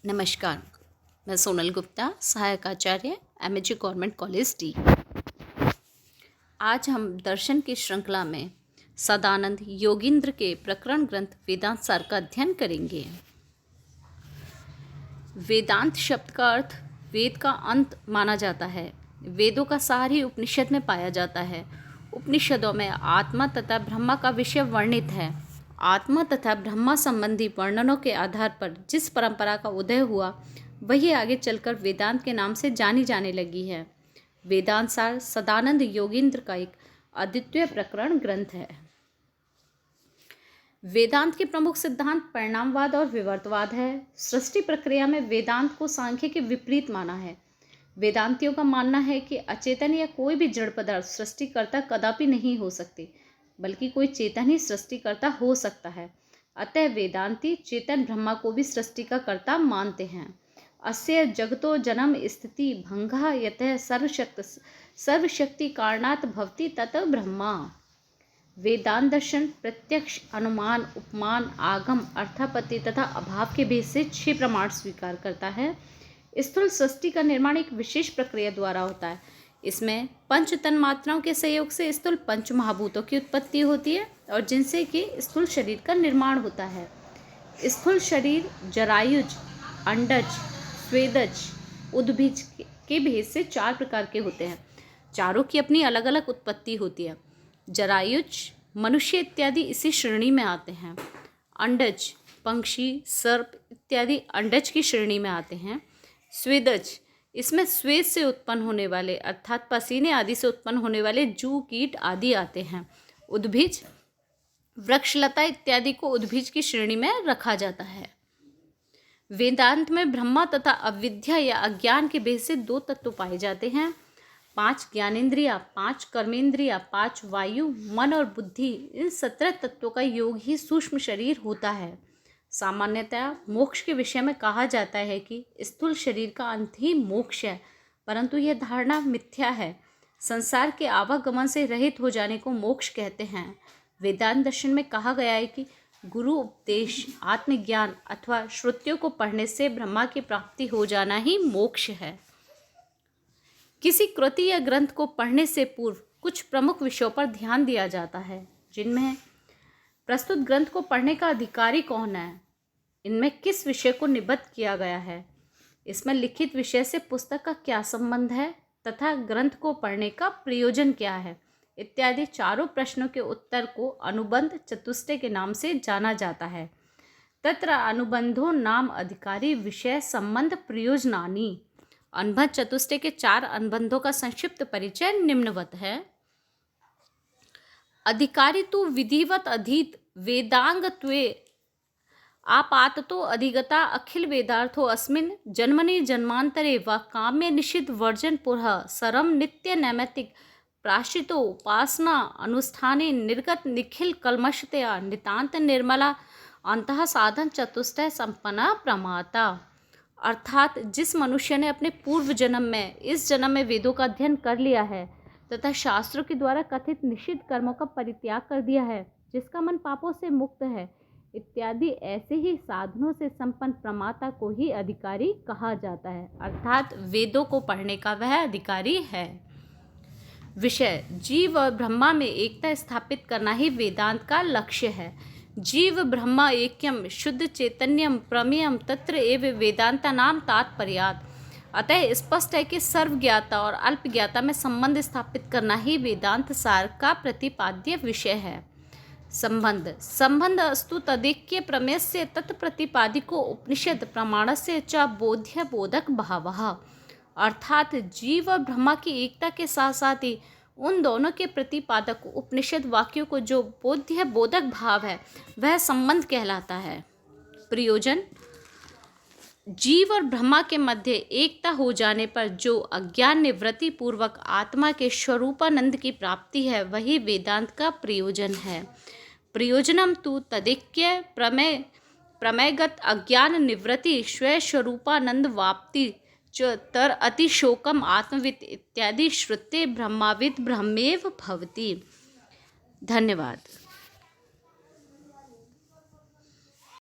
नमस्कार। मैं सोनल गुप्ता, सहायक आचार्य, एमएचजी गवर्नमेंट कॉलेज डी। आज हम दर्शन की श्रृंखला में सदानंद योगींद्र के प्रकरण ग्रंथ वेदांत सार का अध्ययन करेंगे। वेदांत शब्द का अर्थ वेद का अंत माना जाता है। वेदों का सार ही उपनिषद में पाया जाता है। उपनिषदों में आत्मा तथा ब्रह्मा का विषय वर्णित है। आत्मा तथा ब्रह्मा संबंधी वर्णनों के आधार पर जिस परंपरा का उदय हुआ वही आगे चलकर वेदांत के नाम से जानी जाने लगी है। वेदांत सार सदानंद योगींद्र का एक अद्वितीय प्रकरण ग्रंथ है। वेदांत के प्रमुख सिद्धांत परिणामवाद और विवर्तवाद है। सृष्टि प्रक्रिया में वेदांत को सांख्य के विपरीत माना है। वेदांतियों का मानना है कि अचेतन या कोई भी जड़ पदार्थ सृष्टिकर्ता कदापि नहीं हो सकती, बल्कि कोई चेतन ही सृष्टिकर्ता हो सकता है। अतः वेदांती चेतन ब्रह्मा को भी सृष्टि का कर्ता मानते हैं। अस्य जगतो जन्म स्थिति भंगः यतः सर्वशक्ति कारणात् भवति तत् ब्रह्मा। वेदांत दर्शन प्रत्यक्ष, अनुमान, उपमान, आगम, अर्थापत्ति तथा अभाव के भेद से 6 प्रमाण स्वीकार करता है। स्थूल सृष्टि का निर्माण एक विशेष प्रक्रिया द्वारा होता है। इसमें पंच तन्मात्राओं के सहयोग से स्थूल पंच महाभूतों की उत्पत्ति होती है और जिनसे कि स्थूल शरीर का निर्माण होता है। स्थूल शरीर जरायुज, अंडज, स्वेदज, उद्भिज के भेद से 4 प्रकार के होते हैं। चारों की अपनी अलग अलग उत्पत्ति होती है। जरायुज मनुष्य इत्यादि इसी श्रेणी में आते हैं। अंडज पंक्षी, सर्प इत्यादि अंडज की श्रेणी में आते हैं। स्वेदज इसमें स्वेद से उत्पन्न होने वाले अर्थात पसीने आदि से उत्पन्न होने वाले जू, कीट आदि आते हैं। उद्भिज वृक्षलता इत्यादि को उद्भिज की श्रेणी में रखा जाता है। वेदांत में ब्रह्मा तथा अविद्या या अज्ञान के भेद से 2 तत्व पाए जाते हैं। 5 ज्ञानेंद्रिया, 5 कर्मेंद्रिया, 5 वायु, मन और बुद्धि, इन 17 तत्वों का योग ही सूक्ष्म शरीर होता है। सामान्यतः मोक्ष के विषय में कहा जाता है कि स्थूल शरीर का अंत ही मोक्ष है, परंतु यह धारणा मिथ्या है। संसार के आवागमन से रहित हो जाने को मोक्ष कहते हैं। वेदांत दर्शन में कहा गया है कि गुरु उपदेश, आत्मज्ञान अथवा श्रुतियों को पढ़ने से ब्रह्मा की प्राप्ति हो जाना ही मोक्ष है। किसी कृति या ग्रंथ को पढ़ने से पूर्व कुछ प्रमुख विषयों पर ध्यान दिया जाता है, जिनमें प्रस्तुत ग्रंथ को पढ़ने का अधिकारी कौन है, इनमें किस विषय को निबद्ध किया गया है, इसमें लिखित विषय से पुस्तक का क्या संबंध है तथा ग्रंथ को पढ़ने का प्रयोजन क्या है इत्यादि 4 प्रश्नों के उत्तर को अनुबंध चतुष्टय के नाम से जाना जाता है। तत्र अनुबंधो नाम अधिकारी विषय संबंध प्रयोजनानि। अनुबंध चतुष्टय के 4 अनुबंधों का संक्षिप्त परिचय निम्नवत है। अधिकारी तो विधिवत अधीत वेदांगत्वे आपाततो अधिगता अखिल वेदार्थो अस्मिन् जन्मनि जन्मांतरे व काम्य निषिद्ध वर्जन पुरः सरम नित्य नैमित्तिक प्राश्चितो उपासना अनुष्ठाने निर्गत निखिल कलमशतया नितांत निर्मला अंतः साधन चतुष्टय संपन्ना प्रमाता। अर्थात जिस मनुष्य ने अपने पूर्व जन्म में इस जन्म में वेदों का अध्ययन कर लिया है तथा शास्त्रों के द्वारा कथित निषिद्ध कर्मों का परित्याग कर दिया है, जिसका मन पापों से मुक्त है इत्यादि ऐसे ही साधनों से संपन्न प्रमाता को ही अधिकारी कहा जाता है। अर्थात वेदों को पढ़ने का वह अधिकारी है। विषय जीव और ब्रह्मा में एकता स्थापित करना ही वेदांत का लक्ष्य है। जीव ब्रह्मा ऐक्यम शुद्ध चैतन्यम प्रमेयम तत्र एव वेदांता नाम तात्पर्यात्। अतः स्पष्ट है कि सर्वज्ञाता और अल्पज्ञाता में संबंध स्थापित करना ही वेदांत सार का प्रतिपाद्य विषय है। संबंध अस्तु तदैक्य प्रमेयस्य तत्प्रतिपादिको उपनिषद प्रमाणस्य च बोध्य बोधक भावः। अर्थात जीव और ब्रह्मा की एकता के साथ साथ ही उन दोनों के प्रतिपादक उपनिषद वाक्यों को जो बोध्य बोधक भाव है वह संबंध कहलाता है। प्रयोजन जीव और ब्रह्मा के मध्य एकता हो जाने पर जो अज्ञान निवृत्ति पूर्वक आत्मा के स्वरूपानंद की प्राप्ति है वही वेदांत का प्रयोजन है। प्रयोजनम तु तदैक्य प्रमेयगत अज्ञान निवृत्ति स्वस्वरूपानंद वाप्ति च तर अतिशोकम आत्मवित् इत्यादि श्रुते ब्रह्माविद ब्रह्मेव भवति। धन्यवाद।